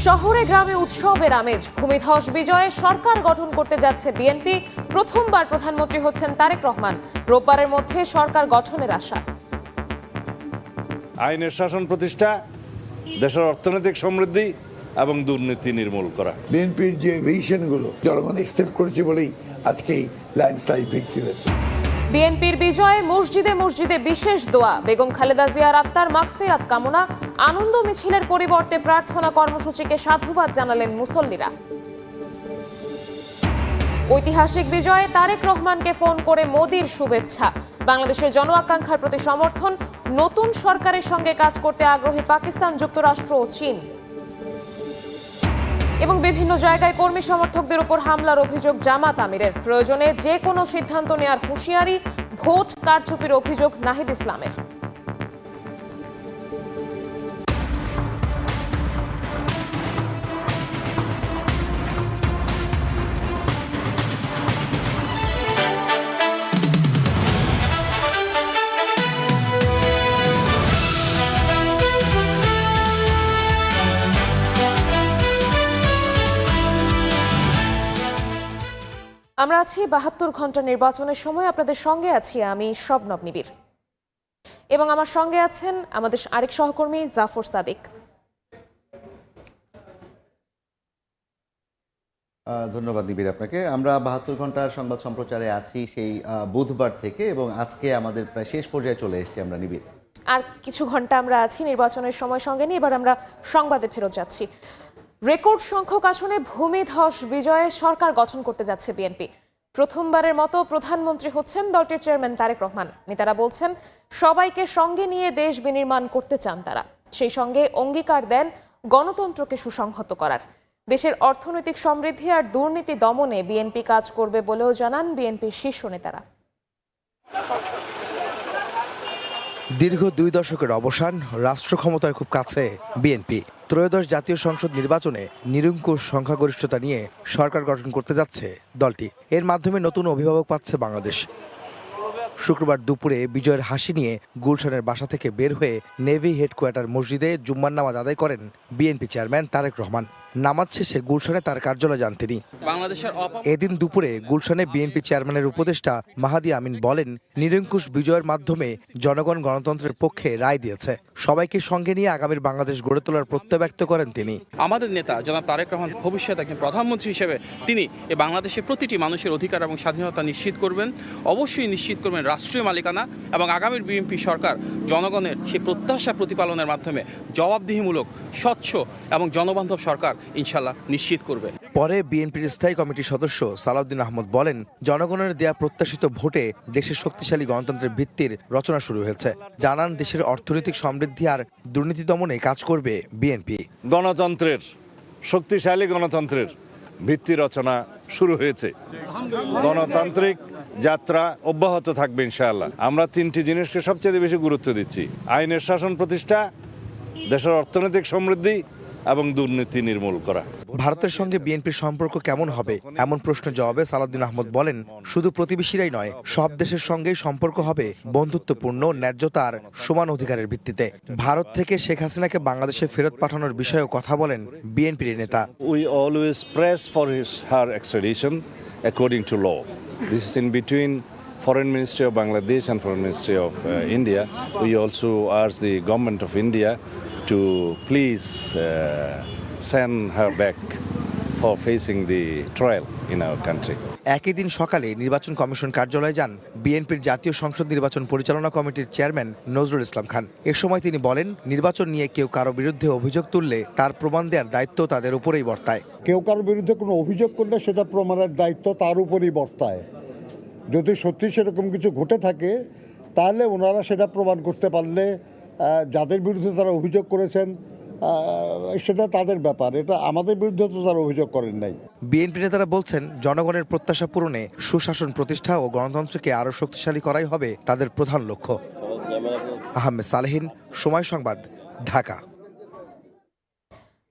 শহরে গ্রামে উৎসবের আমেজ। ভূমিধস বিজয়ে সরকার গঠন করতে যাচ্ছে বিএনপি। প্রথমবার প্রধানমন্ত্রী হচ্ছেন তারেক রহমান। রোববারের মধ্যে সরকার গঠনের আশা। আইনের শাসন প্রতিষ্ঠা, দেশের অর্থনৈতিক সমৃদ্ধি এবং দুর্নীতি নির্মূল করা। বিএনপির যে ভিশনগুলো জনগণ একসেপ্ট করেছে বলেই আজকে এই ল্যান্ডস্লাইড ভিক্টরি হয়েছে। বিএনপির বিজয়ে মসজিদে মসজিদে বিশেষ দোয়া। বেগম খালেদা জিয়ার আত্মার মাগফিরাত কামনা। আনন্দ মিছিলের পরিবর্তে প্রার্থনা কর্মসূচিকে সাধুবাদ জানালেন মুসল্লিরা। ঐতিহাসিক বিজয়ে তারেক রহমানকে ফোন করে মোদির শুভেচ্ছা। বাংলাদেশের জন আকাঙ্ক্ষার প্রতি সমর্থন। নতুন সরকারের সঙ্গে কাজ করতে আগ্রহী পাকিস্তান, যুক্তরাষ্ট্র ও চীন। এবং বিভিন্ন জায়গায় কর্মী সমর্থকদের উপর হামলার অভিযোগ জামাত আমিরের। প্রয়োজনে যে কোনো সিদ্ধান্ত নেওয়ার হুঁশিয়ারি। ভোট কারচুপির অভিযোগ নাহিদ ইসলামের। আমরা আছি ৭২ ঘন্টা নির্বাচনের সময়। আপনাদের সঙ্গে আছি আমি শবনব নিবিড়, এবং আমার সঙ্গে আছেন আমাদের আরেক সহকর্মী জাফর সাদিক। ধন্যবাদ নিবিড় আপনাকে। আমরা ৭২ ঘন্টার সংবাদ সম্প্রচারে আছি সেই বুধবার থেকে, এবং আজকে আমাদের প্রায় শেষ পর্যায়ে চলে এসেছি আমরা নিবিড়। আর কিছু ঘন্টা আমরা আছি নির্বাচনের সময় সঙ্গে নিয়ে। এবার আমরা সংবাদে ফেরত যাচ্ছি। রেকর্ড সংখ্যক আসনে ভূমিধস বিজয়ে সরকার গঠন করতে যাচ্ছে বিএনপি। প্রথমবারের মতো প্রধানমন্ত্রী হচ্ছেন দলটির চেয়ারম্যান তারেক রহমান। নেতারা বলছেন সবাইকে সঙ্গে নিয়ে দেশ বিনির্মাণ করতে চান তারা। সেই সঙ্গে অঙ্গীকার দেন গণতন্ত্রকে সুসংহত করার। দেশের অর্থনৈতিক সমৃদ্ধি আর দুর্নীতি দমনে বিএনপি কাজ করবে বলেও জানান বিএনপির শীর্ষ নেতারা। দীর্ঘ ২ দশকের অবসান, রাষ্ট্র ক্ষমতার খুব কাছে বিএনপি। ত্রয়োদশ জাতীয় সংসদ নির্বাচনে নিরঙ্কুশ সংখ্যাগরিষ্ঠতা নিয়ে সরকার গঠন করতে যাচ্ছে দলটি। এর মাধ্যমে নতুন অভিভাবক পাচ্ছে বাংলাদেশ। শুক্রবার দুপুরে বিজয়ের হাসি নিয়ে গুলশানের বাসা থেকে বের হয়ে নেভি হেডকোয়ার্টার মসজিদে জুম্মার নামাজ আদায় করেন বিএনপি চেয়ারম্যান তারেক রহমান। নামাজ শেষে গুলশানে তার কার্যালয়ে যান তিনি। এদিন দুপুরে গুলশানে বিএনপি চেয়ারম্যানের উপদেষ্টা মাহাদি আমিন বলেন, নিরঙ্কুশ বিজয়ের মাধ্যমে জনগণ গণতন্ত্রের পক্ষে রায় দিয়েছে। সবাইকে সঙ্গে নিয়ে আগামীর বাংলাদেশ গড়ে তোলার প্রত্যয় ব্যক্ত করেন তিনি। আমাদের নেতা জনাব তারেক রহমান ভবিষ্যতে একজন প্রধানমন্ত্রী হিসেবে তিনি এই বাংলাদেশের প্রতিটি মানুষের অধিকার এবং স্বাধীনতা নিশ্চিত করবেন। অবশ্যই নিশ্চিত করবেন রাষ্ট্রীয় মালিকানা, এবং আগামীর বিএনপি সরকার জনগণের সেই প্রত্যাশা প্রতিপালনের মাধ্যমে জবাবদিহিমূলক, স্বচ্ছ এবং জনবান্ধব সরকার ইনশাল্লাহ নিশ্চিত করবে। পরে বিএনপির স্থায়ী কমিটির সদস্য সালাউদ্দিন আহমদ বলেন, জনগণের দেয়া প্রত্যাশিত ভোটে দেশের শক্তিশালী গণতন্ত্রের ভিত্তির রচনা শুরু হয়েছে। জানান দেশের অর্থনৈতিক সমৃদ্ধি আর দুর্নীতি দমনে কাজ করবে বিএনপি। গণতন্ত্রের, শক্তিশালী গণতন্ত্রের ভিত্তি রচনা শুরু হয়েছে। গণতান্ত্রিক যাত্রা অব্যাহত থাকবে ইনশাআল্লাহ। আমরা ৩টি জিনিসকে সবচেয়ে বেশি গুরুত্ব দিচ্ছি: আইনের শাসন প্রতিষ্ঠা, দেশের অর্থনৈতিক সমৃদ্ধি এবং দুর্নীতি নির্মূল করা। ভারতের সঙ্গে বিএনপির সম্পর্ক কেমন হবে এমন প্রশ্নের জবাবে সালাউদ্দিন আহমদ বলেন, শুধু প্রতিবেশীরাই নয়, সব দেশের সঙ্গেই সম্পর্ক হবে বন্ধুত্বপূর্ণ, ন্যায্যতা আর সমান অধিকারের ভিত্তিতে। ভারত থেকে শেখ হাসিনাকে বাংলাদেশে ফেরত পাঠানোর বিষয়েও কথা বলেন বিএনপির নেতা। We always press for her extradition according to law. This is in between Foreign Ministry of Bangladesh and Foreign Ministry of India. We also urge the government of India to please send her back for facing the trial in our country. একই দিন সকালে নির্বাচন commission কার্যালয়ে যান বিএনপির জাতীয় সংসদ নির্বাচন পরিচালনা কমিটির চেয়ারম্যান নজরুল ইসলাম খান। এ সময় তিনি বলেন, নির্বাচন নিয়ে কেউ কারো বিরুদ্ধে অভিযোগ তুললে তার প্রমাণ দেওয়ার দায়িত্ব তাদের উপরেই বর্তায়। কেউ কারো বিরুদ্ধে কোনো অভিযোগ করলে সেটা প্রমাণের দায়িত্ব তার উপরেই বর্তায়। যদি সত্যি সেরকম কিছু ঘটে থাকে তাহলে ওনারা সেটা প্রমাণ করতে পারলে যাদের বিরুদ্ধে তারা অভিযোগ করেছেন সেটা তাদের ব্যাপার। এটা আমাদের বিরুদ্ধে তো তারা অভিযোগ করেন নাই। বিএনপি নেতারা বলছেন, জনগণের প্রত্যাশা পূরণে সুশাসন প্রতিষ্ঠা ও গণতন্ত্রকে আরও শক্তিশালী করাই হবে তাদের প্রধান লক্ষ্য। আহমেদ সালেহিন, সময় সংবাদ, ঢাকা।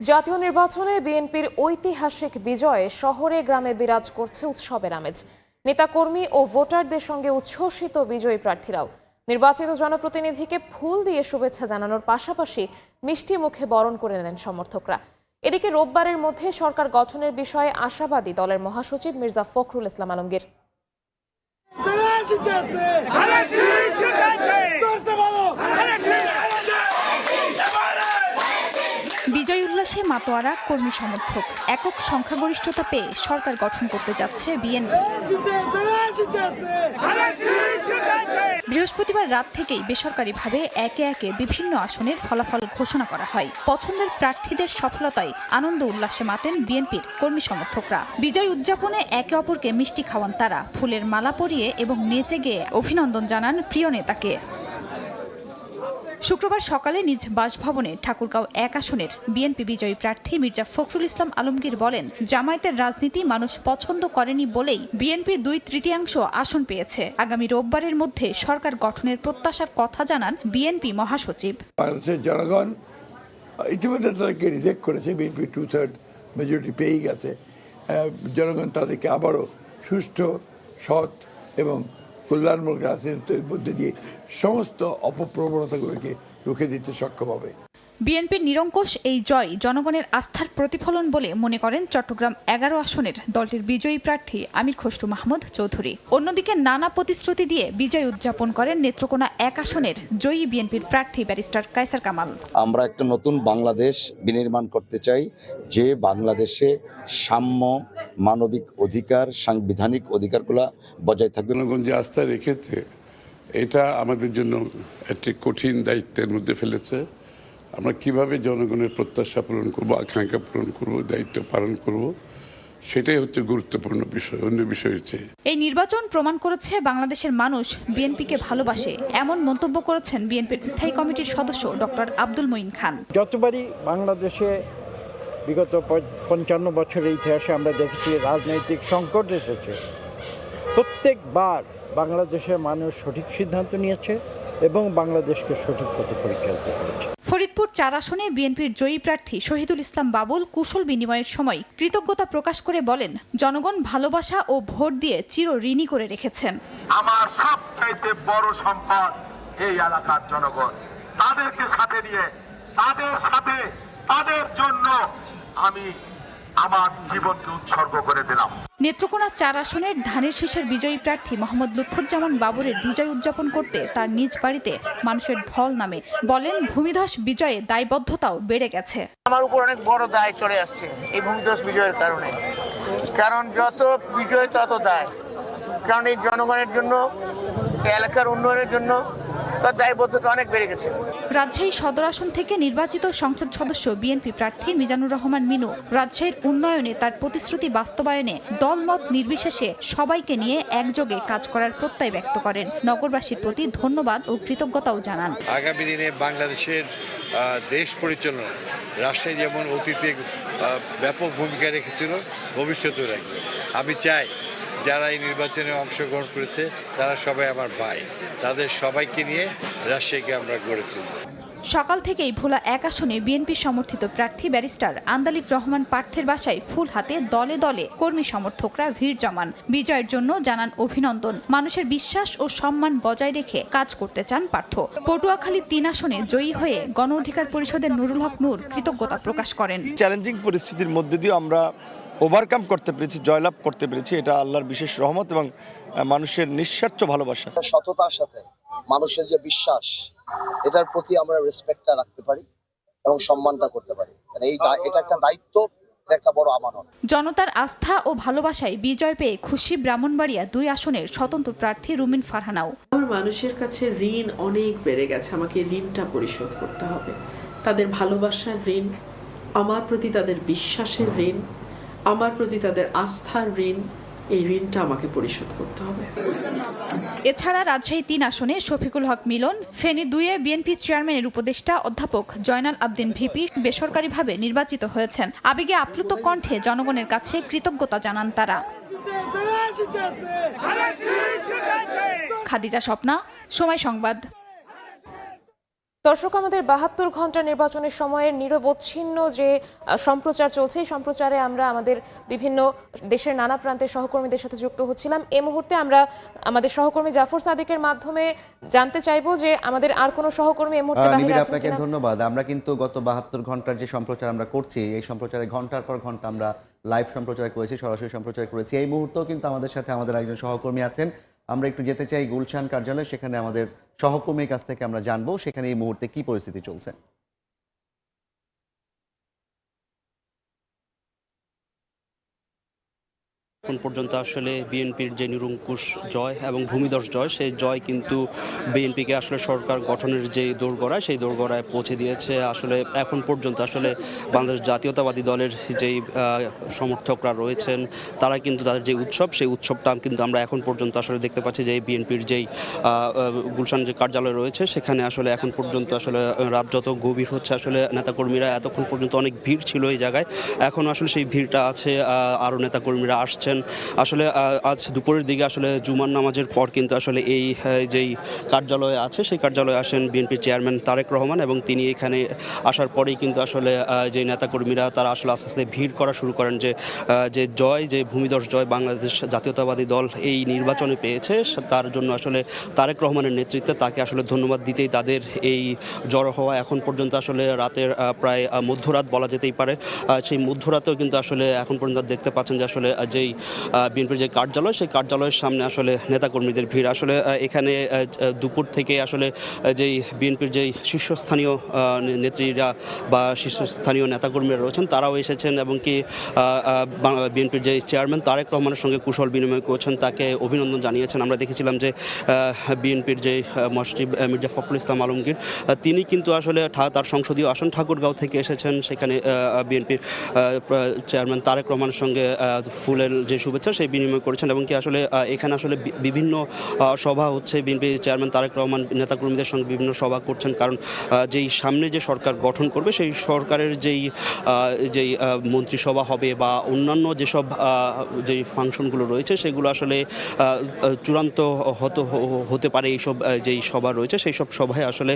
জাতীয় নির্বাচনে বিএনপির ঐতিহাসিক বিজয়ে শহরে গ্রামে বিরাজ করছে উৎসবের আমেজ। নেতাকর্মী ও ভোটারদের সঙ্গে উচ্ছ্বসিত বিজয়ী প্রার্থীরাও। নির্বাচিত জনপ্রতিনিধিকে ফুল দিয়ে শুভেচ্ছা জানানোর পাশাপাশি মিষ্টি মুখে বরণ করে নেন সমর্থকরা। এদিকে রোববারের মধ্যে সরকার গঠনের বিষয়ে আশাবাদী দলের মহাসচিব মির্জা ফখরুল ইসলাম আলমগীর। বিজয় উল্লাসে মাতোয়ারা কর্মী সমর্থক। একক সংখ্যাগরিষ্ঠতা পেয়ে সরকার গঠন করতে যাচ্ছে বিএনপি। বৃহস্পতিবার রাত থেকেই বেসরকারিভাবে একে একে বিভিন্ন আসনের ফলাফল ঘোষণা করা হয়। পছন্দের প্রার্থীদের সফলতায় আনন্দ উল্লাসে মাতেন বিএনপির কর্মী সমর্থকরা। বিজয় উদযাপনে একে অপরকে মিষ্টি খাওয়ান তারা, ফুলের মালা পরিয়ে এবং নেচে গেয়ে অভিনন্দন জানান প্রিয় নেতাকে। শুক্রবার সকালে নিজ বাসভবনে ঠাকুরগাঁও 1 আসনের বিএনপি বিজয়ী প্রার্থী মির্জা ফখরুল ইসলাম আলমগীর বলেন, জামায়াতের রাজনীতি মানুষ পছন্দ করেনি বলেই বিএনপি 2/3 আসন পেয়েছে। আগামী রোববারের মধ্যে সরকার গঠনের প্রত্যাশার কথা জানান বিএনপি মহাসচিব। বাংলাদেশের জনগণ ইতিমধ্যে তাদেরকে রিজেক্ট করেছে, বিএনপি 2/3 মেজরিটি পেয়েই গেছে। জনগণ তাদেরকে আবারও সুষ্ঠু, সৎ এবং কল্যাণমূলক রাজনীতির মধ্যে দিয়ে সমস্ত অপপ্রবণতাগুলোকে রুখে দিতে সক্ষম হবে। বিএনপির নিরঙ্কুশ এই জয় জনগণের আস্থার প্রতিফলন বলে মনে করেন চট্টগ্রাম 11 আসনের দলটির বিজয়ী প্রার্থী আমির খসরু মাহমুদ চৌধুরী। অন্যদিকে নানা প্রতিশ্রুতি দিয়ে বিজয় উদযাপন করেন নেত্রকোনা 1 আসনের জয়ী বিএনপির প্রার্থী ব্যারিস্টার কায়সার কামাল। আমরা একটা নতুন বাংলাদেশ বিনির্মাণ করতে চাই, যে বাংলাদেশে সাম্য, মানবিক অধিকার, সাংবিধানিক অধিকারগুলো বজায় থাকবে। জনগণ যে আস্থা রেখেছে, এটা আমাদের জন্য একটি কঠিন দায়িত্বের মধ্যে ফেলেছে। আমরা কিভাবে জনগণের প্রত্যাশা পূরণ করব, আকাঙ্ক্ষা পূরণ করব, দায়িত্ব পালন করব, সেটাই হচ্ছে গুরুত্বপূর্ণ বিষয়, অন্য বিষয়ের চেয়ে। এই নির্বাচন প্রমাণ করেছে বাংলাদেশের মানুষ বিএনপিকে ভালোবাসে, এমন মন্তব্য করেছেন বিএনপির স্থায়ী কমিটির সদস্য ডক্টর আব্দুল মঈন খান। যতবারই বাংলাদেশে বিগত 55 বছরের ইতিহাসে আমরা দেখেছি রাজনৈতিক সংকট এসেছে, প্রত্যেকবার বাংলাদেশের মানুষ সঠিক সিদ্ধান্ত নিয়েছে এবং বাংলাদেশকে সঠিক পথে পরিচালিত করেছে। ফরিদপুর 4 আসনে বিএনপির জয়ী প্রার্থী শহীদুল ইসলাম বাবুল কুশল বিনিময়ের সময় কৃতজ্ঞতা প্রকাশ করে বলেন, জনগণ ভালোবাসা ও ভোট দিয়ে চির ঋণী করে রেখেছেন। আমার সবচাইতে বড় সম্পদ এই এলাকার জনগণ। তাদেরকে সাথে নিয়ে, তাদের জন্য আমি আমার জীবনকে উৎসর্গ করে দিলাম। নেত্রকোনা 4 আসনের ধানের শীষের বিজয়ী প্রার্থী মোহাম্মদ লুৎফুজ্জামান বাবরের বিজয় উদযাপন করতে তার নিজ বাড়িতে মানুষের ঢল নামে। বলেন, ভূমিধস বিজয়ে দায়বদ্ধতাও বেড়ে গেছে। আমার উপর অনেক বড় দায় চলে আসছে এই ভূমিধস বিজয়ের কারণে। কারণ যত বিজয় তত দায়, কারণ এই জনগণের জন্য, এলাকার উন্নয়নের জন্য তার দায়বদ্ধতা অনেক বেড়ে গেছে। রাজশাহী সদর আসন থেকে নির্বাচিত সংসদ সদস্য বিএনপি প্রার্থী মিজানুর রহমান মিনু রাজশাহীর উন্নয়নে তার প্রতিশ্রুতি বাস্তবায়নে দলমত নির্বিশেষে সবাইকে নিয়ে একযোগে কাজ করার প্রত্যয় ব্যক্ত করেন। নগরবাসীর প্রতি ধন্যবাদ ও কৃতজ্ঞতাও জানান। আগামী দিনে বাংলাদেশের দেশ পরিচালনা রাজশাহী যেমন অতীতে ব্যাপক ভূমিকা রেখেছিল, ভবিষ্যতেও রাখবে। আমি চাই যারা এই নির্বাচনে অংশগ্রহণ করেছে তারা সবাই আমার ভাই, তাদের সবাইকে নিয়ে রাজশাহীকে আমরা গড়ে তুলব। সকাল থেকেই ভোলা 1 আসনে বিএনপি সমর্থিত প্রার্থী ব্যারিস্টার আন্দালিফ রহমান পার্থের বাসায় ফুল হাতে দলে দলে কর্মী সমর্থকরা ভিড় জমান। বিজয়ের জন্য জানান অভিনন্দন। মানুষের বিশ্বাস ও সম্মান বজায় রেখে কাজ করতে চান পার্থ। পটুয়াখালী 3 আসনে জয়ী হয়ে গণ অধিকার পরিষদের নুরুল হক নূর কৃতজ্ঞতা প্রকাশ করেন। চ্যালেঞ্জিং পরিস্থিতির মধ্যে দিয়ে আমরা ওভারকাম করতে পেরেছি, জয়লাভ করতে পেরেছি, এটা আল্লাহর বিশেষ রহমত এবং মানুষের নিঃস্বার্থ ভালোবাসা। সততার সাথে মানুষের যে বিশ্বাস, এটার প্রতি আমরা রেসপেক্টটা রাখতে পারি এবং সম্মানটা করতে পারি। এটা একটা দায়িত্ব, এটা একটা বড় আমানত। জনতার আস্থা ও ভালোবাসায় বিজয় পেয়ে খুশি ব্রাহ্মণবাড়িয়া 2 আসনের স্বতন্ত্র প্রার্থী রুমিন ফারহানাও। আমার মানুষের কাছে ঋণ অনেক বেড়ে গেছে, আমাকে ঋণটা পরিশোধ করতে হবে। তাদের ভালোবাসার ঋণ, আমার প্রতি তাদের বিশ্বাসের ঋণ, আমার প্রতি তাদের আস্থার ঋণ, এই ঋণটা আমাকে পরিশোধ করতে হবে। এছাড়া রাজশাহী 3 আসনে শফিকুল হক মিলন, ফেনী 2-এ বিএনপি চেয়ারম্যানের উপদেষ্টা অধ্যাপক জয়নাল আবদিন ভিপি বেসরকারিভাবে নির্বাচিত হয়েছেন। আবেগে আপ্লুত কণ্ঠে জনগণের কাছে কৃতজ্ঞতা জানান তারা। খাদিজা স্বপ্না, সময় সংবাদ। দর্শক, আমাদের 72 ঘন্টা নির্বাচনের সময়ের নিরবচ্ছিন্ন যে সম্প্রচার চলছে, এই সম্প্রচারে আমরা আমাদের বিভিন্ন দেশের নানা প্রান্তের সহকর্মীদের সাথে যুক্ত হচ্ছিলাম। এই মুহূর্তে আমরা আমাদের সহকর্মী জাফর সাদিকের মাধ্যমে জানতে চাইবো যে আমাদের আর কোনো সহকর্মী এই মুহূর্তে বাহিরে আছেন আপনাকে কিনা। ধন্যবাদ। আমরা কিন্তু গত 72 ঘন্টার যে সম্প্রচার আমরা করছি, এই সম্প্রচারে ঘন্টার পর ঘন্টা আমরা লাইভ সম্প্রচার করেছি, সরাসরি সম্প্রচার করেছি। এই মুহূর্তেও কিন্তু আমাদের সাথে আমাদের একজন সহকর্মী আছেন। আমরা একটু যেতে চাই গুলশান কার্যালয়, সেখানে আমাদের সহকর্মীর কাছ থেকে আমরা জানবো সেখানে এই মুহূর্তে কি পরিস্থিতি চলছে। এখন পর্যন্ত আসলে বিএনপির যে নিরঙ্কুশ জয় এবং ভূমিধস জয়, সেই জয় কিন্তু বিএনপিকে আসলে সরকার গঠনের যে দোরগোড়ায়, সেই দোরগোড়ায় পৌঁছে দিয়েছে। আসলে এখন পর্যন্ত আসলে বাংলাদেশ জাতীয়তাবাদী দলের যেই সমর্থকরা রয়েছেন, তারা কিন্তু তাদের যে উৎসব, সেই উৎসবটা কিন্তু আমরা এখন পর্যন্ত আসলে দেখতে পাচ্ছি যে বিএনপির যেই গুলশান যে কার্যালয় রয়েছে, সেখানে আসলে এখন পর্যন্ত আসলে রাত যত গভীর হচ্ছে, আসলে নেতাকর্মীরা এতক্ষণ পর্যন্ত অনেক ভিড় ছিল এই জায়গায়, এখন আসলে সেই ভিড়টা আছে, আরও নেতাকর্মীরা আসছেন। আসলে আজ দুপুরের দিকে আসলে জুমার নামাজের পর কিন্তু আসলে এই যেই কার্যালয়ে আছে, সেই কার্যালয়ে আসেন বিএনপির চেয়ারম্যান তারেক রহমান, এবং তিনি এখানে আসার পরেই কিন্তু আসলে যে নেতাকর্মীরা তারা আসলে আস্তে আস্তে ভিড় করা শুরু করেন। যে জয়, যে ভূমিধস জয় বাংলাদেশ জাতীয়তাবাদী দল এই নির্বাচনে পেয়েছে, তার জন্য আসলে তারেক রহমানের নেতৃত্বে তাকে আসলে ধন্যবাদ দিতেই তাদের এই জড়ো হওয়া। এখন পর্যন্ত আসলে রাতের প্রায় মধ্যরাত বলা যেতেই পারে, সেই মধ্যরাতেও কিন্তু আসলে এখন পর্যন্ত দেখতে পাচ্ছেন যে আসলে যেই বিএনপির যে কার্যালয়, সেই কার্যালয়ের সামনে আসলে নেতাকর্মীদের ভিড়। আসলে এখানে দুপুর থেকে আসলে যেই বিএনপির যেই শীর্ষস্থানীয় নেত্রীরা বা শীর্ষস্থানীয় নেতাকর্মীরা রয়েছেন, তারাও এসেছেন এবং কি বিএনপির যে চেয়ারম্যান তারেক রহমানের সঙ্গে কুশল বিনিময় করছেন, তাকে অভিনন্দন জানিয়েছেন। আমরা দেখেছিলাম যে বিএনপির যে মহাসচিব মির্জা ফখরুল ইসলাম আলমগীর, তিনি কিন্তু আসলে তার সংসদীয় আসন ঠাকুরগাঁও থেকে এসেছেন, সেখানে বিএনপির চেয়ারম্যান তারেক রহমানের সঙ্গে ফুলের যে শুভেচ্ছা সেই বিনিময় করেছেন। এবং কি আসলে এখানে আসলে বিভিন্ন সভা হচ্ছে, বিএনপি চেয়ারম্যান তারেক রহমান নেতাকর্মীদের সঙ্গে বিভিন্ন সভা করছেন, কারণ যেই সামনে যে সরকার গঠন করবে, সেই সরকারের যেই মন্ত্রিসভা হবে বা অন্যান্য যেসব যেই ফাংশনগুলো রয়েছে, সেগুলো আসলে চূড়ান্ত হতে পারে এইসব যেই সভা রয়েছে, সেই সব সভায় আসলে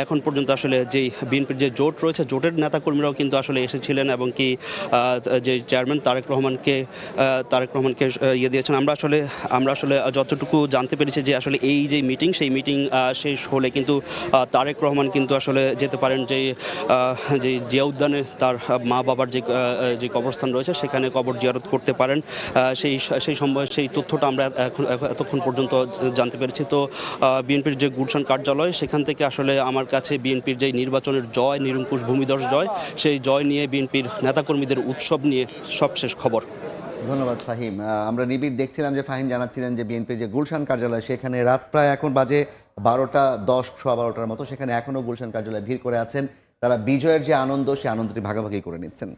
এখন পর্যন্ত আসলে যেই বিএনপির যে জোট রয়েছে, জোটের নেতাকর্মীরাও কিন্তু আসলে এসেছিলেন এবং কি যে চেয়ারম্যান তারেক রহমানকে ইয়ে দিয়েছেন। আমরা আসলে যতটুকু জানতে পেরেছি যে আসলে এই যে মিটিং, সেই মিটিং শেষ হলে কিন্তু তারেক রহমান কিন্তু আসলে যেতে পারেন যে জিয়া উদ্যানে তার মা বাবার যে কবরস্থান রয়েছে, সেখানে কবর জিয়ারত করতে পারেন। সেই তথ্যটা আমরা এতক্ষণ পর্যন্ত জানতে পেরেছি। তো বিএনপির যে গুলশান কার্যালয়, সেখান থেকে আসলে আমার কাছে বিএনপির যে নির্বাচনের জয়, নিরঙ্কুশ ভূমিধস জয়, সেই জয় নিয়ে বিএনপির নেতাকর্মীদের উৎসব নিয়ে সবশেষ খবর। ধন্যবাদ ফাহিম। আমরা নিবিড় দেখছিলাম যে ফাহিম জানাচ্ছিলেন যে বিএনপির যে গুলশান কার্যালয়, সেখানে রাত প্রায় এখন বাজে 12:10, 12:15 মতো, সেখানে এখনও গুলশান কার্যালয়ে ভিড় করে আছেন। তারা বিজয়ের যে আনন্দ, সেই আনন্দটি ভাগাভাগি করে নিচ্ছেন।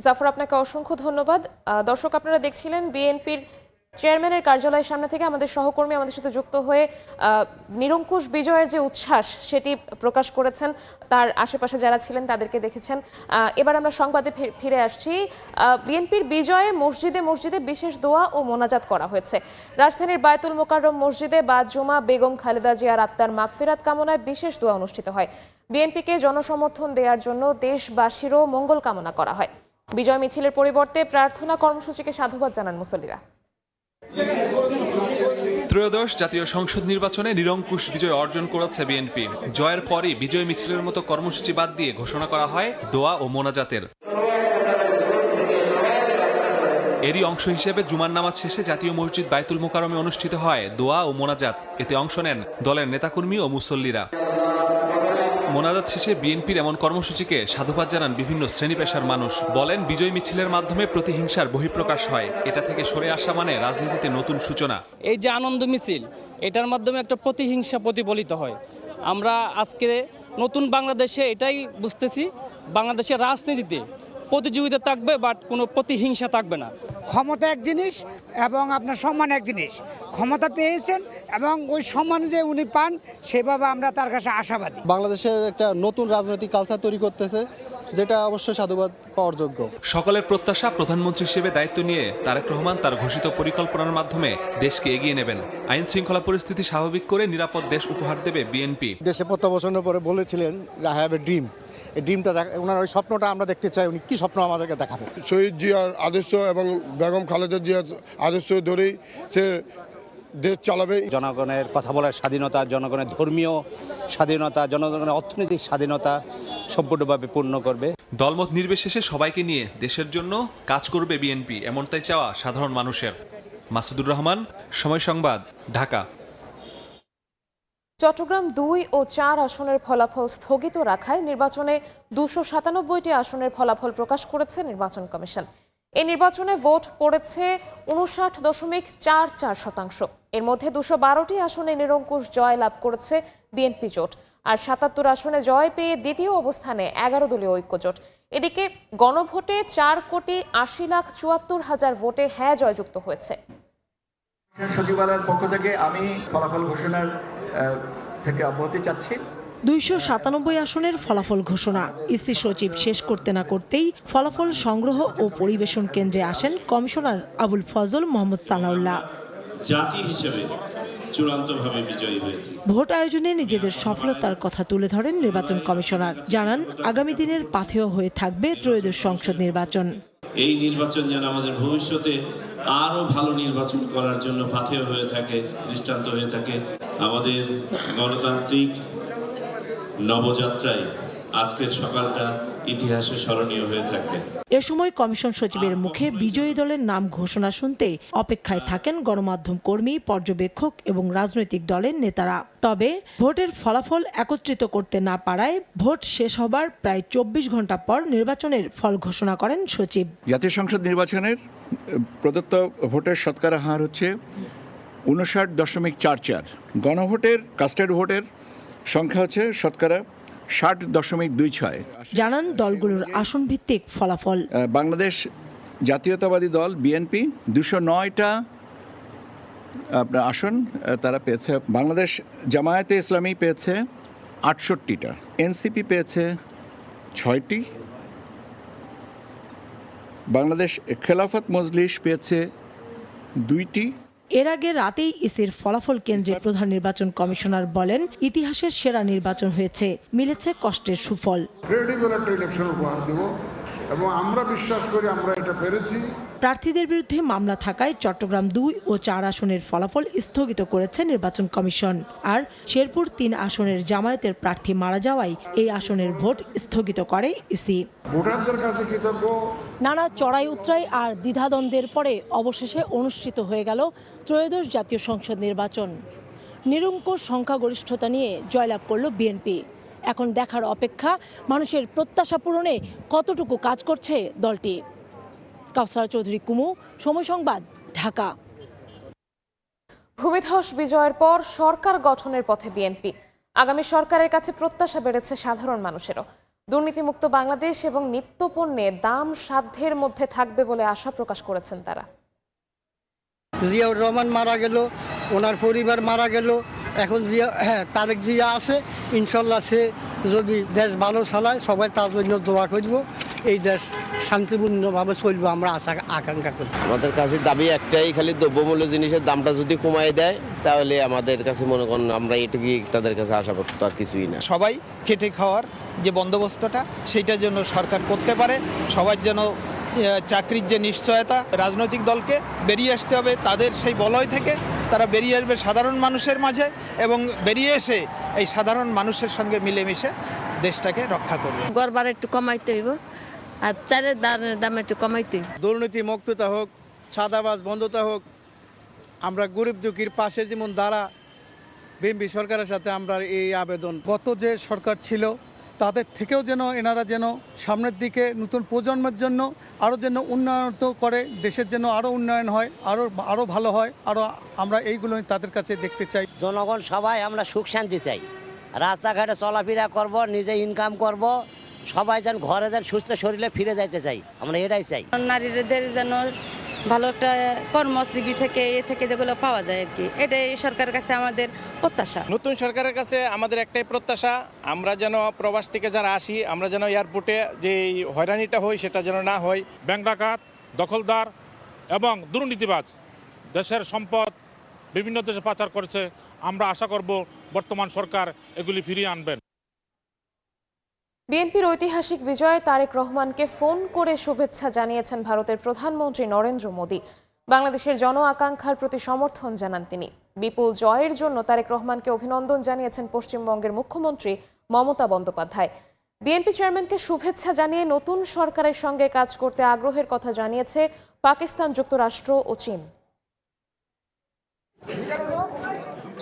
জাফর, আপনাকে অসংখ্য ধন্যবাদ। দর্শক, আপনারা দেখছিলেন বিএনপির চেয়ারম্যানের কার্যালয়ের সামনে থেকে আমাদের সহকর্মী আমাদের সাথে যুক্ত হয়ে নিরঙ্কুশ বিজয়ের যে উচ্ছ্বাস, সেটি প্রকাশ করেছেন। তার আশেপাশে যারা ছিলেন তাদেরকে দেখেছেন। এবার আমরা সংবাদে ফিরে আসছি। বিএনপির বিজয়ে মসজিদে মসজিদে বিশেষ দোয়া ও মোনাজাত করা হয়েছে। রাজধানীর বায়তুল মোকাররম মসজিদে বাদ জুমা বেগম খালেদা জিয়ার আত্মার মাগফিরাত কামনায় বিশেষ দোয়া অনুষ্ঠিত হয়। বিএনপিকে জনসমর্থন দেওয়ার জন্য দেশবাসীরও মঙ্গল কামনা করা হয়। বিজয় মিছিলের পরিবর্তে প্রার্থনা কর্মসূচিকে সাধুবাদ জানান মুসল্লিরা। ত্রয়োদশ জাতীয় সংসদ নির্বাচনে নিরঙ্কুশ বিজয় অর্জন করেছে বিএনপি। জয়ের পরই বিজয় মিছিলের মতো কর্মসূচি বাদ দিয়ে ঘোষণা করা হয় দোয়া ও মোনাজাতের। এরই অংশ হিসেবে জুমার নামাজ শেষে জাতীয় মসজিদ বায়তুল মোকাররমে অনুষ্ঠিত হয় দোয়া ও মোনাজাত। এতে অংশ নেন দলের নেতাকর্মী ও মুসল্লিরা। মোনাজাত শেষে বিএনপির এমন কর্মসূচিকে সাধুবাদ জানান বিভিন্ন শ্রেণী পেশার মানুষ। বলেন, বিজয় মিছিলের মাধ্যমে প্রতিহিংসার বহিঃপ্রকাশ হয়, এটা থেকে সরে আসা মানে রাজনীতিতে নতুন সূচনা। এই যে আনন্দ মিছিল, এটার মাধ্যমে একটা প্রতিহিংসা প্রতিফলিত হয়। আমরা আজকে নতুন বাংলাদেশে এটাই বুঝতেছি, বাংলাদেশের রাজনীতিতে প্রতিযোগিতা থাকবে, বাট কোনো প্রতিহিংসা থাকবে না। ক্ষমতা এক জিনিস এবং আপনার সম্মান এক জিনিস। ক্ষমতা পেয়েছেন এবং ওই সম্মান যে উনি পান, সেভাবে আমরা তার কাছে আশাবাদী। বাংলাদেশের একটা নতুন রাজনৈতিক কালচার তৈরি করতেছে, যেটা অবশ্যই সাধুবাদ পাওয়ার যোগ্য। সকলের প্রত্যাশা, প্রধানমন্ত্রী হিসেবে দায়িত্ব নিয়ে তারেক রহমান তার ঘোষিত পরিকল্পনার মাধ্যমে দেশকে এগিয়ে নেবেন। আইন শৃঙ্খলা পরিস্থিতি স্বাভাবিক করে নিরাপদ দেশ উপহার দেবে বিএনপি। দেশে প্রত্যাবর্তনের পরে বলেছিলেন আই হ্যাভ এ ড্রিম। এই ড্রিমটা ওনার ওই স্বপ্নটা আমরা দেখতে চাই। উনি কি স্বপ্ন আমাদেরকে দেখাবেন? শহীদ জিয়ার আদর্শ এবং বেগম খালেদা জিয়ার আদর্শ ধরেই সে দেশ চালাবে। জনগণের কথা বলার স্বাধীনতা, জনগণের ধর্মীয় স্বাধীনতা, জনগণের অর্থনৈতিক স্বাধীনতা সম্পূর্ণভাবে পূর্ণ করবে। দলমত নির্বিশেষে সবাইকে নিয়ে দেশের জন্য কাজ করবে বিএনপি, এমনটাই চাওয়া সাধারণ মানুষের। মাসুদুর রহমান, সময় সংবাদ, ঢাকা। চট্টগ্রাম ২ ও ৪ আসনের ফলাফল স্থগিত রাখায় নির্বাচনে ২৯৭টি আসনের ফলাফল প্রকাশ করেছে নির্বাচন কমিশন। এই নির্বাচনে ভোট পড়েছে ৫৯.৪৪%। এর মধ্যে ২১২টি আসনে নিরঙ্কুশ জয় লাভ করেছে বিএনপি জোট, আর ৭৭ আসনে জয় পেয়ে দ্বিতীয় অবস্থানে ১১ দলীয় ঐক্য জোট। এদিকে গণভোটে ৪,৮৪,৭৪,০০০ ভোটে হ্যাঁ জয়যুক্ত হয়েছে। সচিবালয়ের পক্ষ থেকে আমি ফলাফল ঘোষণার থেকে অব্যাহতি চাচ্ছি। ২৯৭ আসনের ফলাফল ঘোষণা ইসি সচিব শেষ করতে না করতেই ফলাফল সংগ্রহ ও পরিবেশন কেন্দ্রে আসেন কমিশনার আবুল ফজল মোহাম্মদ সানাউল্লাহ। জাতি হিসেবে চূড়ান্তভাবে বিজয়ী হয়েছে। ভোট আয়োজনে নিজেদের সফলতার কথা তুলে ধরেন নির্বাচন কমিশনার। জানান আগামী দিনের পাথেয় হয়ে থাকবে ত্রয়োদশ সংসদ নির্বাচন। এই নির্বাচন যেন আমাদের ভবিষ্যতে আরো ভালো নির্বাচন করার জন্য পাথেয় হয়ে থাকে, দৃষ্টান্ত হয়ে থাকে। আমাদের গণতান্ত্রিক নবযাত্রায় আজকের সকালটা ইতিহাসে স্মরণীয় হয়ে থাকবে। এ সময় কমিশন সচিবের মুখে বিজয়ী দলের নাম ঘোষণা শুনতে অপেক্ষায় থাকেন গণমাধ্যম কর্মী, পর্যবেক্ষক এবং রাজনৈতিক দলের নেতারা। তবে ভোটের ফলাফল একত্রিত করতে না পারায় ভোট শেষ হবার প্রায় ২৪ ঘন্টা পর নির্বাচনের ফল ঘোষণা করেন সচিব। জাতীয় সংসদ নির্বাচনের প্রদত্ত ভোটের শতকরা হার হচ্ছে ৫৯.৪৪। গণভোটের কাস্টেড ভোটের সংখ্যা হচ্ছে শতকরা ৬০.২৬। জানান দলগুলোর আসন ভিত্তিক ফলাফল। বাংলাদেশ জাতীয়তাবাদী দল বিএনপি ২০৯টা আপনার আসন তারা পেয়েছে। বাংলাদেশ জামায়াতে ইসলামী পেয়েছে ৬৮টা, এনসিপি পেয়েছে ৬টি, বাংলাদেশ খেলাফত মজলিস পেয়েছে 2টি। এর আগে রাতেই ইসির ফলাফল কেন্দ্রে প্রধান নির্বাচন কমিশনার বলেন, ইতিহাসের সেরা নির্বাচন হয়েছে, মিলেছে কষ্টের সুফল। ক্রেডিবল একটা ইলেকশন উপহার দেব এবং আমরা বিশ্বাস করি আমরা এটা পেরেছি। প্রার্থীদের বিরুদ্ধে মামলা থাকায় চট্টগ্রাম ২ ও ৪ আসনের ফলাফল স্থগিত করেছে নির্বাচন কমিশন। আর শেরপুর ৩ আসনের জামায়াতের প্রার্থী মারা যাওয়ায় এই আসনের ভোট স্থগিত করে ইসি। ভোটারদের কাছে কৃতজ্ঞ। নানা চড়াই উতরাই আর দ্বিধাদ্বন্দ্বের পরে অবশেষে অনুষ্ঠিত হয়ে গেল ত্রয়োদশ জাতীয় সংসদ নির্বাচন। নিরঙ্কুশ সংখ্যাগরিষ্ঠতা নিয়ে জয়লাভ করল বিএনপি। এখন দেখার অপেক্ষা মানুষের প্রত্যাশা পূরণে কতটুকু কাজ করছে দলটি। কাউসার চৌধুরী কুমু, সময় সংবাদ, ঢাকা। ভূমিধস বিজয়ের পর সরকার গঠনের পথে বিএনপি। আগামী সরকারের কাছে প্রত্যাশা বেড়েছে সাধারণ মানুষেরও। দুর্নীতিমুক্ত বাংলাদেশ এবং নিত্যপণ্যে দাম সাধ্যের মধ্যে থাকবে বলে আশা প্রকাশ করেছেন তারা। জিয়াউর রহমান মারা গেল, ওনার পরিবার মারা গেল, এখন জিয়া তারেক জিয়া আছে। ইনশাল্লাহ সে যদি দেশ ভালো চালায় সবাই তার জন্য দোয়া করব, এই দেশ শান্তিপূর্ণভাবে চলবে আমরা আকাঙ্ক্ষা করি। আমাদের কাছে দাবি একটাই, খালি দ্রব্যমূল্য জিনিসের দামটা যদি কমায় দেয় তাহলে আমাদের কাছে মনে করেন আমরা এটুকুই তাদের কাছে আশা করতে, আর কিছুই না। সবাই খেটে খাওয়ার যে বন্দোবস্তটা সেইটার জন্য সরকার করতে পারে, সবার যেন চাকরির যে নিশ্চয়তা, রাজনৈতিক দলকে বেরিয়ে আসতে হবে তাদের সেই বলয় থেকে, তারা বেরিয়ে আসবে সাধারণ মানুষের মাঝে এবং বেরিয়ে এসে এই সাধারণ মানুষের সঙ্গে মিলেমিশে দেশটাকে রক্ষা করবে। গড়বার একটু কমাইতে হইব আর চালের দাম একটু কমাইতে। দুর্নীতি মুক্ততা হোক, ছাদাবাজ বন্ধতা হোক, আমরা গরিব দুঃখীর পাশে যেমন দাঁড়া বিএনপি সরকারের সাথে আমরা এই আবেদন। গত যে সরকার ছিল তাদের থেকেও যেন এনারা যেন সামনের দিকে নতুন প্রজন্মের জন্য আরও যেন উন্নয়ন করে, দেশের জন্য আরও উন্নয়ন হয়, আরও ভালো হয়, আরও আমরা এইগুলোই তাদের কাছে দেখতে চাই। জনগণ সবাই আমরা সুখ শান্তি চাই, রাস্তাঘাটে চলাফেরা করব, নিজে ইনকাম করব, সবাই যেন ঘরে যেন সুস্থ শরীরে ফিরে যাইতে চাই, আমরা এটাই চাই। নারীদের যেন ভালো একটা কর্মজীবী থেকে যেগুলো পাওয়া যায় আর কি, এটাই সরকারের কাছে আমাদের প্রত্যাশা। নতুন সরকারের কাছে আমাদের একটাই প্রত্যাশা, আমরা যেন প্রবাস থেকে যারা আসি আমরা যেন এয়ারপোর্টে যে হয়রানিটা হয় সেটা যেন না হয়। ব্যাংক ডাকাত, দখলদার এবং দুর্নীতিবাজ দেশের সম্পদ বিভিন্ন দেশে পাচার করেছে। আমরা আশা করব বর্তমান সরকার এগুলি ফিরিয়ে আনবেন। বিএনপির ঐতিহাসিক বিজয়ে তারেক রহমানকে ফোন করে শুভেচ্ছা জানিয়েছেন ভারতের প্রধানমন্ত্রী নরেন্দ্র মোদী। বাংলাদেশের জন আকাঙ্ক্ষার প্রতি সমর্থন জানান তিনি। বিপুল জয়ের জন্য তারেক রহমানকে অভিনন্দন জানিয়েছেন পশ্চিমবঙ্গের মুখ্যমন্ত্রী মমতা বন্দ্যোপাধ্যায়। বিএনপি চেয়ারম্যানকে শুভেচ্ছা জানিয়ে নতুন সরকারের সঙ্গে কাজ করতে আগ্রহের কথা জানিয়েছে পাকিস্তান, যুক্তরাষ্ট্র ও চীন।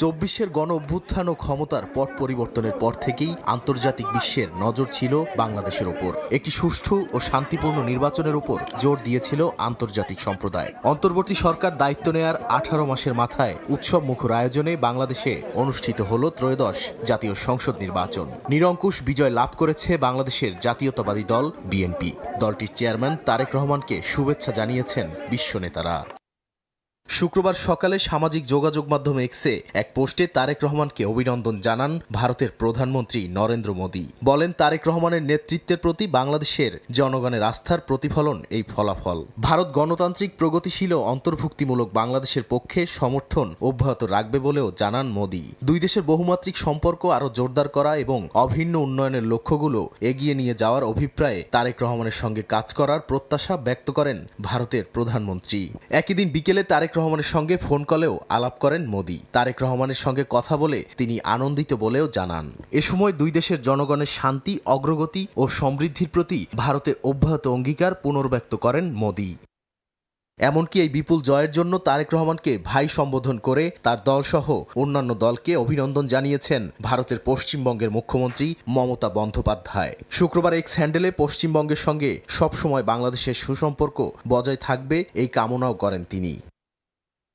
২৪-এর গণ অভ্যুত্থান ও ক্ষমতার পট পরিবর্তনের পর থেকেই আন্তর্জাতিক বিশ্বের নজর ছিল বাংলাদেশের ওপর। একটি সুষ্ঠু ও শান্তিপূর্ণ নির্বাচনের উপর জোর দিয়েছিল আন্তর্জাতিক সম্প্রদায়। অন্তর্বর্তী সরকার দায়িত্ব নেয়ার ১৮ মাসের মাথায় উৎসব মুখর আয়োজনে বাংলাদেশে অনুষ্ঠিত হল ত্রয়োদশ জাতীয় সংসদ নির্বাচন। নিরঙ্কুশ বিজয় লাভ করেছে বাংলাদেশের জাতীয়তাবাদী দল বিএনপি। দলটির চেয়ারম্যান তারেক রহমানকে শুভেচ্ছা জানিয়েছেন বিশ্ব নেতারা। শুক্রবার সকালে সামাজিক যোগাযোগ মাধ্যম এক্সে এক পোস্টে তারেক রহমানকে অভিনন্দন জানান ভারতের প্রধানমন্ত্রী নরেন্দ্র মোদী। বলেন, তারেক রহমানের নেতৃত্বের প্রতি বাংলাদেশের জনগণের আস্থার প্রতিফলন এই ফলাফল। ভারত গণতান্ত্রিক, প্রগতিশীল ও অন্তর্ভুক্তিমূলক বাংলাদেশের পক্ষে সমর্থন অব্যাহত রাখবে বলেও জানান মোদী। দুই দেশের বহুমাত্রিক সম্পর্ক আরও জোরদার করা এবং অভিন্ন উন্নয়নের লক্ষ্যগুলো এগিয়ে নিয়ে যাওয়ার অভিপ্রায়ে তারেক রহমানের সঙ্গে কাজ করার প্রত্যাশা ব্যক্ত করেন ভারতের প্রধানমন্ত্রী। একই দিন বিকেলে তারেক রহমানের সঙ্গে ফোন কলেও আলাপ করেন মোদী। তারেক রহমানের সঙ্গে কথা বলে তিনি আনন্দিত বলেও জানান। এ সময় দুই দেশের জনগণের শান্তি, অগ্রগতি ও সমৃদ্ধির প্রতি ভারতের অব্যাহত অঙ্গীকার পুনর্ব্যক্ত করেন মোদী। এমনকি এই বিপুল জয়ের জন্য তারেক রহমানকে ভাই সম্বোধন করে তার দলসহ অন্যান্য দলকে অভিনন্দন জানিয়েছেন ভারতের পশ্চিমবঙ্গের মুখ্যমন্ত্রী মমতা বন্দ্যোপাধ্যায়। শুক্রবার এক্স হ্যান্ডেলে পশ্চিমবঙ্গের সঙ্গে সবসময় বাংলাদেশের সুসম্পর্ক বজায় থাকবে এই কামনাও করেন তিনি।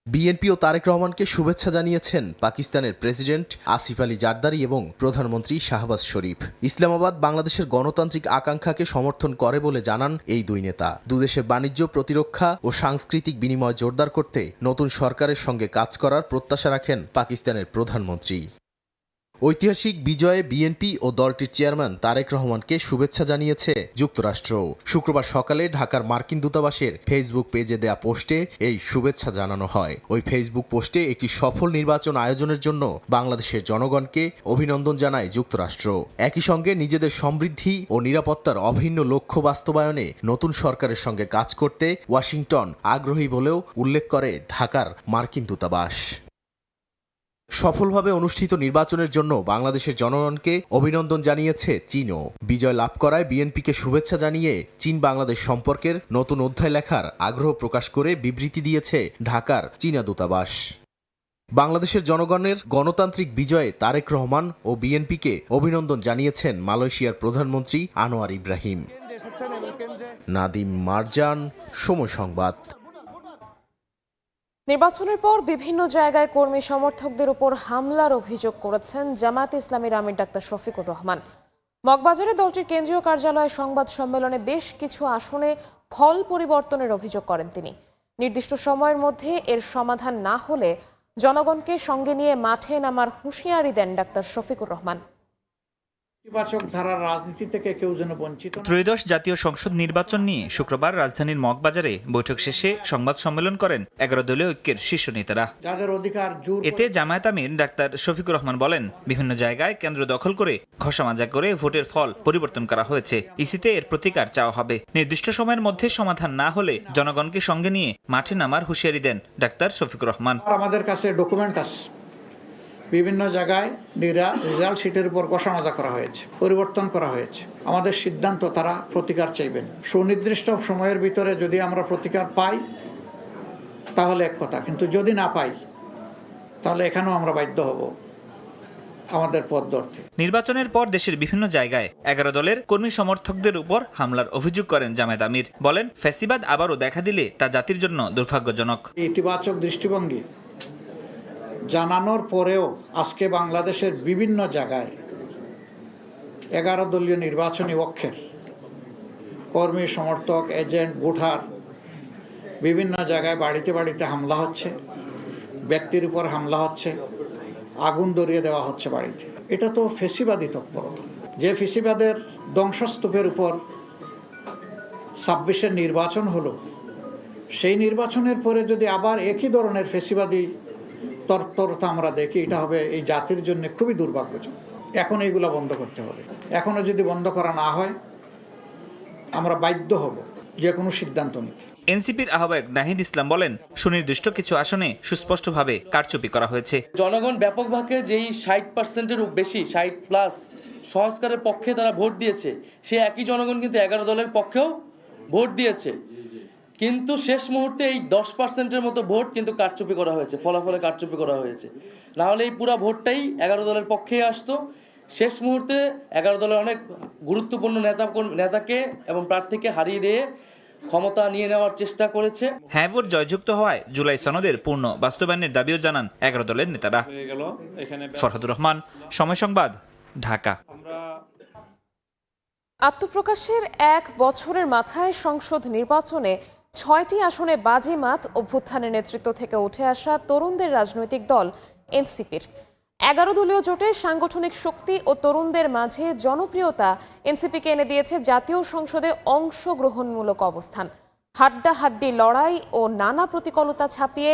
বিএনপি ও তারেক রহমানকে শুভেচ্ছা জানিয়েছেন পাকিস্তানের প্রেসিডেন্ট আসিফ আলী জারদারি এবং প্রধানমন্ত্রী শাহবাজ শরীফ। ইসলামাবাদ বাংলাদেশের গণতান্ত্রিক আকাঙ্ক্ষাকে সমর্থন করে বলে জানান এই দুই নেতা। দুদেশের বাণিজ্য, প্রতিরক্ষা ও সাংস্কৃতিক বিনিময় জোরদার করতে নতুন সরকারের সঙ্গে কাজ করার প্রত্যাশা রাখেন পাকিস্তানের প্রধানমন্ত্রী। ঐতিহাসিক বিজয়ে বিএনপি ও দলটির চেয়ারম্যান তারেক রহমানকে শুভেচ্ছা জানিয়েছে যুক্তরাষ্ট্র। শুক্রবার সকালে ঢাকার মার্কিন দূতাবাসের ফেসবুক পেজে দেয়া পোস্টে এই শুভেচ্ছা জানানো হয়। ওই ফেসবুক পোস্টে একটি সফল নির্বাচন আয়োজনের জন্য বাংলাদেশের জনগণকে অভিনন্দন জানায় যুক্তরাষ্ট্র। একই সঙ্গে নিজেদের সমৃদ্ধি ও নিরাপত্তার অভিন্ন লক্ষ্য বাস্তবায়নে নতুন সরকারের সঙ্গে কাজ করতে ওয়াশিংটন আগ্রহী বলেও উল্লেখ করে ঢাকার মার্কিন দূতাবাস। সফলভাবে অনুষ্ঠিত নির্বাচনের জন্য বাংলাদেশের জনগণকে অভিনন্দন জানিয়েছে চীনও। বিজয় লাভ করায় বিএনপিকে শুভেচ্ছা জানিয়ে চীন বাংলাদেশ সম্পর্কের নতুন অধ্যায় লেখার আগ্রহ প্রকাশ করে বিবৃতি দিয়েছে ঢাকার চীনা দূতাবাস। বাংলাদেশের জনগণের গণতান্ত্রিক বিজয়ে তারেক রহমান ও বিএনপিকে অভিনন্দন জানিয়েছেন মালয়েশিয়ার প্রধানমন্ত্রী আনোয়ার ইব্রাহিম। নাদিম মারজান, সময় সংবাদ। নির্বাচনের পর বিভিন্ন জায়গায় কর্মী সমর্থকদের উপর হামলার অভিযোগ করেছেন জামায়াতে ইসলামীর আমির ডাক্তার শফিকুর রহমান। মগবাজারে দলটির কেন্দ্রীয় কার্যালয়ে সংবাদ সম্মেলনে বেশ কিছু আসনে ফল পরিবর্তনের অভিযোগ করেন তিনি। নির্দিষ্ট সময়ের মধ্যে এর সমাধান না হলে জনগণকে সঙ্গে নিয়ে মাঠে নামার হুঁশিয়ারি দেন ডাক্তার শফিকুর রহমান। ত্রয়োদশ জাতীয় সংসদ নির্বাচন নিয়ে শুক্রবার রাজধানীর মগবাজারে বৈঠক শেষে সংবাদ সম্মেলন করেন 11 দলীয় ঐক্যের শীর্ষ নেতারা। এতে জামায়াত আমির ডাক্তার শফিকুর রহমান বলেন, বিভিন্ন জায়গায় কেন্দ্র দখল করে ঘষামাজা করে ভোটের ফল পরিবর্তন করা হয়েছে। ইসিতে এর প্রতিকার চাওয়া হবে। নির্দিষ্ট সময়ের মধ্যে সমাধান না হলে জনগণকে সঙ্গে নিয়ে মাঠে নামার হুঁশিয়ারি দেন ডাক্তার শফিকুর রহমান। আমাদের কাছে ডকুমেন্ট আছে, বিভিন্ন জায়গায় রেজাল্ট শিটের উপর ঘষামাজা করা হয়েছে, পরিবর্তন করা হয়েছে। আমাদের সিদ্ধান্ত, তারা প্রতিকার চাইবেন। সুনির্দিষ্ট সময়ের ভিতরে যদি আমরা প্রতিকার পাই তাহলে এক কথা, কিন্তু যদি না পাই তাহলে এখানেও আমরা বাধ্য হব আমাদের পথ ধরতে। নির্বাচনের পর দেশের বিভিন্ন জায়গায় 11 দলের কর্মী সমর্থকদের উপর হামলার অভিযোগ করেন জামায়াত আমির। বলেন, ফ্যাসিবাদ আবারও দেখা দিলে তা জাতির জন্য দুর্ভাগ্যজনক। ইতিবাচক দৃষ্টিভঙ্গি জানানোর পরেও আজকে বাংলাদেশের বিভিন্ন জায়গায় 11 দলীয় নির্বাচনী পক্ষের কর্মী সমর্থক, এজেন্ট, ভোটার বিভিন্ন জায়গায় বাড়িতে বাড়িতে হামলা হচ্ছে, ব্যক্তির উপর হামলা হচ্ছে, আগুন ধরিয়ে দেওয়া হচ্ছে বাড়িতে। এটা তো ফেসিবাদী তৎপরতা। যে ফেসিবাদের ধ্বংসস্তূপের উপর 26-এর নির্বাচন হলো, সেই নির্বাচনের পরে যদি আবার একই ধরনের ফেসিবাদী তৎপরতা আমরা দেখি, এটা হবে এই জাতির জন্য খুবই দুর্ভাগ্যজনক। এখন এইগুলো বন্ধ করতে হবে। এখনো যদি বন্ধ করা না হয়, আমরা বাধ্য হব যে কোনো সিদ্ধান্ত নিতে। এনসিপির আহ্বায়ক নাহিদ ইসলাম বলেন, সুনির্দিষ্ট কিছু আসনে সুস্পষ্টভাবে কারচুপি করা হয়েছে। জনগণ ব্যাপকভাবে যেই 60%-এর বেশি 60+ সংস্কারের পক্ষে তারা ভোট দিয়েছে, সে একই জনগণ কিন্তু 11 দলের পক্ষেও ভোট দিয়েছে। কিন্তু শেষ মুহূর্তে এই 10%-এর মতো ভোট কিন্তু কারচুপি করা হয়েছে, ফলাফলে কারচুপি করা হয়েছে। না হলে এই পুরো ভোটটাই 11 দলের পক্ষেই আসতো। শেষ মুহূর্তে 11 দলের অনেক গুরুত্বপূর্ণ নেতাকে এবং প্রার্থীকে হারিয়ে দিয়ে ক্ষমতা নিয়ে নেওয়ার চেষ্টা করেছে। হ্যাঁ ভোট জয়যুক্ত হওয়ায় জুলাই সনদের পূর্ণ বাস্তবায়নের দাবিও জানান 11 দলের নেতারা। ফরহাদুর রহমান, সময় সংবাদ, ঢাকা। আত্মপ্রকাশের 1 বছরের মাথায় সংসদ নির্বাচনে 6টি আসনে বাজিমাত অভ্যুত্থানের নেতৃত্ব থেকে উঠে আসা তরুণদের রাজনৈতিক দল এনসিপির। 11 দলীয় জোটে সাংগঠনিক শক্তি ও তরুণদের মাঝে জনপ্রিয়তা এনসিপিকে এনে দিয়েছে জাতীয় সংসদে অংশগ্রহণমূলক অবস্থান। হাড্ডাহাড্ডি লড়াই ও নানা প্রতিকূলতা ছাপিয়ে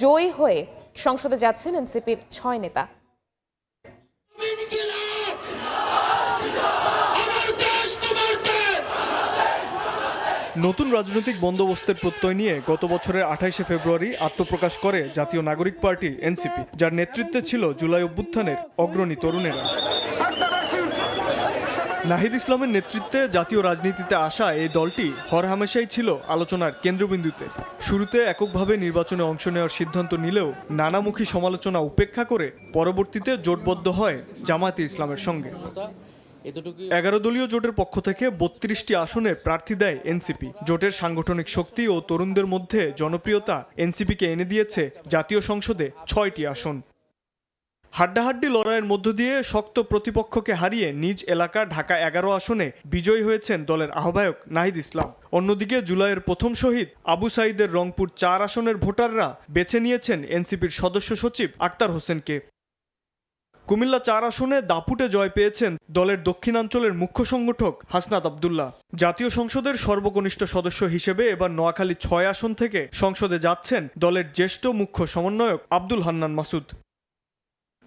জয়ী হয়ে সংসদে যাচ্ছেন এনসিপির 6 নেতা। নতুন রাজনৈতিক বন্দোবস্তের প্রত্যয় নিয়ে গত বছরের 28শে ফেব্রুয়ারি আত্মপ্রকাশ করে জাতীয় নাগরিক পার্টি এনসিপি, যার নেতৃত্বে ছিল জুলাই অভ্যুত্থানের অগ্রণী তরুণেরা। নাহিদ ইসলামের নেতৃত্বে জাতীয় রাজনীতিতে আসা এই দলটি হরহামেশাই ছিল আলোচনার কেন্দ্রবিন্দুতে। শুরুতে এককভাবে নির্বাচনে অংশ নেওয়ার সিদ্ধান্ত নিলেও নানামুখী সমালোচনা উপেক্ষা করে পরবর্তীতে জোটবদ্ধ হয় জামায়াতে ইসলামের সঙ্গে। 11 দলীয় জোটের পক্ষ থেকে 32টি আসনে প্রার্থী দেয় এনসিপি। জোটের সাংগঠনিক শক্তি ও তরুণদের মধ্যে জনপ্রিয়তা এনসিপিকে এনে দিয়েছে জাতীয় সংসদে 6টি আসন। হাড্ডাহাড্ডি লড়াইয়ের মধ্য দিয়ে শক্ত প্রতিপক্ষকে হারিয়ে নিজ এলাকা ঢাকা 11 আসনে বিজয়ী হয়েছেন দলের আহ্বায়ক নাহিদ ইসলাম। অন্যদিকে জুলাইয়ের প্রথম শহীদ আবু সাঈদের রংপুর 4 আসনের ভোটাররা বেছে নিয়েছেন এনসিপির সদস্য সচিব আক্তার হোসেনকে। কুমিল্লা 4 আসনে দাপুটে জয় পেয়েছেন দলের দক্ষিণাঞ্চলের মুখ্য সংগঠক হাসনাত আব্দুল্লাহ। জাতীয় সংসদের সর্বকনিষ্ঠ সদস্য হিসেবে এবার নোয়াখালী 6 আসন থেকে সংসদে যাচ্ছেন দলের জ্যেষ্ঠ মুখ্য সমন্বয়ক আব্দুল হান্নান মাসুদ।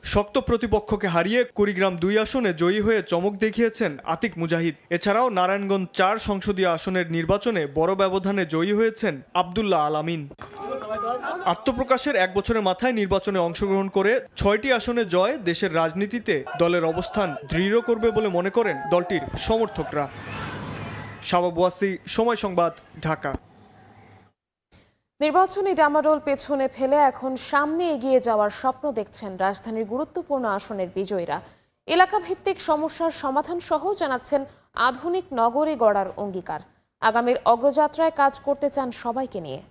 শক্ত প্রতিপক্ষকে হারিয়ে কুড়িগ্রাম 2 আসনে জয়ী হয়ে চমক দেখিয়েছেন আতিক মুজাহিদ। এছাড়াও নারায়ণগঞ্জ 4 সংসদীয় আসনের নির্বাচনে বড় ব্যবধানে জয়ী হয়েছেন আব্দুল্লাহ আল আমিন। আত্মপ্রকাশের 1 বছরের মাথায় নির্বাচনে অংশগ্রহণ করে 6টি আসনে জয় দেশের রাজনীতিতে দলের অবস্থান দৃঢ় করবে বলে মনে করেন দলটির সমর্থকরা। শাবাব ওয়াসি, সময় সংবাদ, ঢাকা। নির্বাচনী ডামাডোল পেছনে ফেলে এখন সামনে এগিয়ে যাওয়ার স্বপ্ন দেখছেন রাজধানীর গুরুত্বপূর্ণ আসনের বিজয়ীরা। এলাকা ভিত্তিক সমস্যার সমাধান সহ জানাচ্ছেন আধুনিক নগরী গড়ার অঙ্গীকার। আগামীর অগ্রযাত্রায় কাজ করতে চান সবাইকে নিয়ে।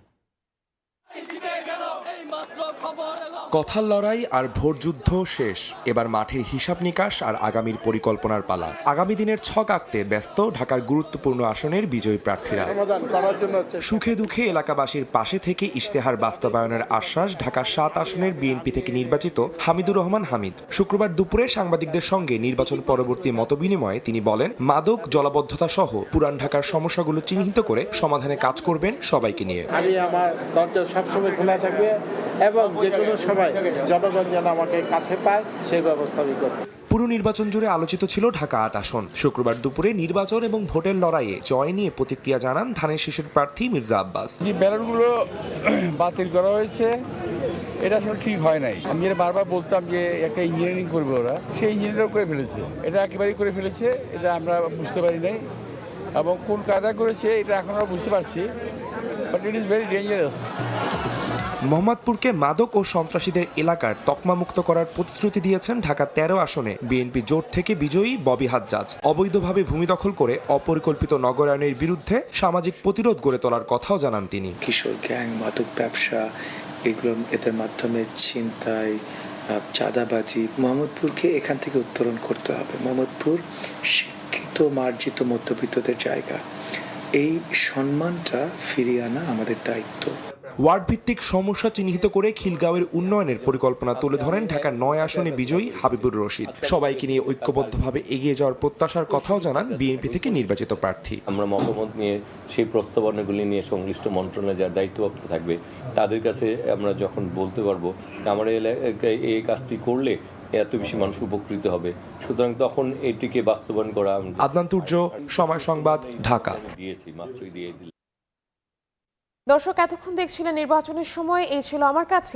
কথার লড়াই আর ভোট যুদ্ধ শেষ, এবার মাঠের হিসাব নিকাশ আর আগামীর পরিকল্পনার পালা। আগামী দিনের ছক আঁকতে ব্যস্ত ঢাকার গুরুত্বপূর্ণ আসনের বিজয়ী প্রার্থীরা। সুখে দুঃখে এলাকাবাসীর পাশে থেকে ইশতেহার বাস্তবায়নের আশ্বাস ঢাকার 7 আসনের বিএনপি থেকে নির্বাচিত হামিদুর রহমান হামিদ। শুক্রবার দুপুরে সাংবাদিকদের সঙ্গে নির্বাচন পরবর্তী মতবিনিময়ে তিনি বলেন, মাদক, জলাবদ্ধতা সহ পুরান ঢাকার সমস্যাগুলো চিহ্নিত করে সমাধানে কাজ করবেন সবাইকে নিয়ে। আমি আমার দরজা সবসময় খোলা থাকবে এবং যে কোনো সময় জনগণ যেন আমাকে কাছে পায় সেই ব্যবস্থা আমি করব। পুরো নির্বাচন জুড়ে আলোচিত ছিল ঢাকা 8 আসন। শুক্রবার দুপুরে নির্বাচন এবং ভোটের লড়াইয়ে জয় নিয়ে প্রতিক্রিয়া জানান ধানের শীষের প্রার্থী মির্জা আব্বাস। যে ব্যালটগুলো বাতিল করা হয়েছে এটা আসলে ঠিক হয় নাই। আমি যেটা বারবার বলতাম যে একটা ইঞ্জিনিয়ারিং করবে ওরা, সেই ইঞ্জিনিয়ারিং করে ফেলেছে। এটা একেবারেই করে ফেলেছে, এটা আমরা বুঝতে পারি নাই এবং কোন কায়দা করেছে এটা এখন আমরা বুঝতে পারছি, but it is very dangerous. মোহাম্মদপুরকে মাদক ও সন্ত্রাসীদের এলাকার তকমামুক্ত করার প্রতিশ্রুতি দিয়েছেন ঢাকা 13 আসনে বিএনপি জোট থেকে বিজয়ী ববি হাজ্জাজ। অবৈধভাবে ভূমি দখল করে অপরিকল্পিত নগরায়নের বিরুদ্ধে সামাজিক প্রতিরোধ গড়ে তোলার কথাও জানান তিনি। কিশোর গ্যাং, মাদক ব্যবসা, এগুলো এদের মাধ্যমে ছিনতাই, চাঁদাবাজি, মোহাম্মদপুরকে এখান থেকে উত্তোলন করতে হবে। মোহাম্মদপুর শিক্ষিত মার্জিত মধ্যবিত্তদের জায়গা, এই সম্মানটা ফিরিয়ে আনা আমাদের দায়িত্ব। ওয়ার্ড ভিত্তিক সমস্যা চিহ্নিত করে খিলগাঁওয়ের উন্নয়নের পরিকল্পনা তুলে ধরেন ঢাকার ৯ আসনে বিজয়ী হাবিবুর রশিদ। সবাইকে নিয়ে ঐক্যবদ্ধভাবে এগিয়ে যাওয়ার প্রত্যাশার কথাও জানান বিএনপি থেকে নির্বাচিত প্রার্থী। আমরা মতামত নিয়ে সেই প্রস্তাবনাগুলি নিয়ে সংশ্লিষ্ট মন্ত্রণালয়ে যারা দায়িত্বপ্রাপ্ত থাকবে তাদের কাছে আমরা যখন বলতে পারবো আমরা এই কাজটি করলে এত বেশি মানুষ উপকৃত হবে, সুতরাং তখন এটিকে বাস্তবায়ন করা। আদনান তুর্য, সময় সংবাদ, ঢাকা। দিয়েছি মাত্রই দিয়ে দিলাম। দর্শক এতক্ষণ দেখছিলেন নির্বাচনের সময়, এই ছিল আমার কাছে।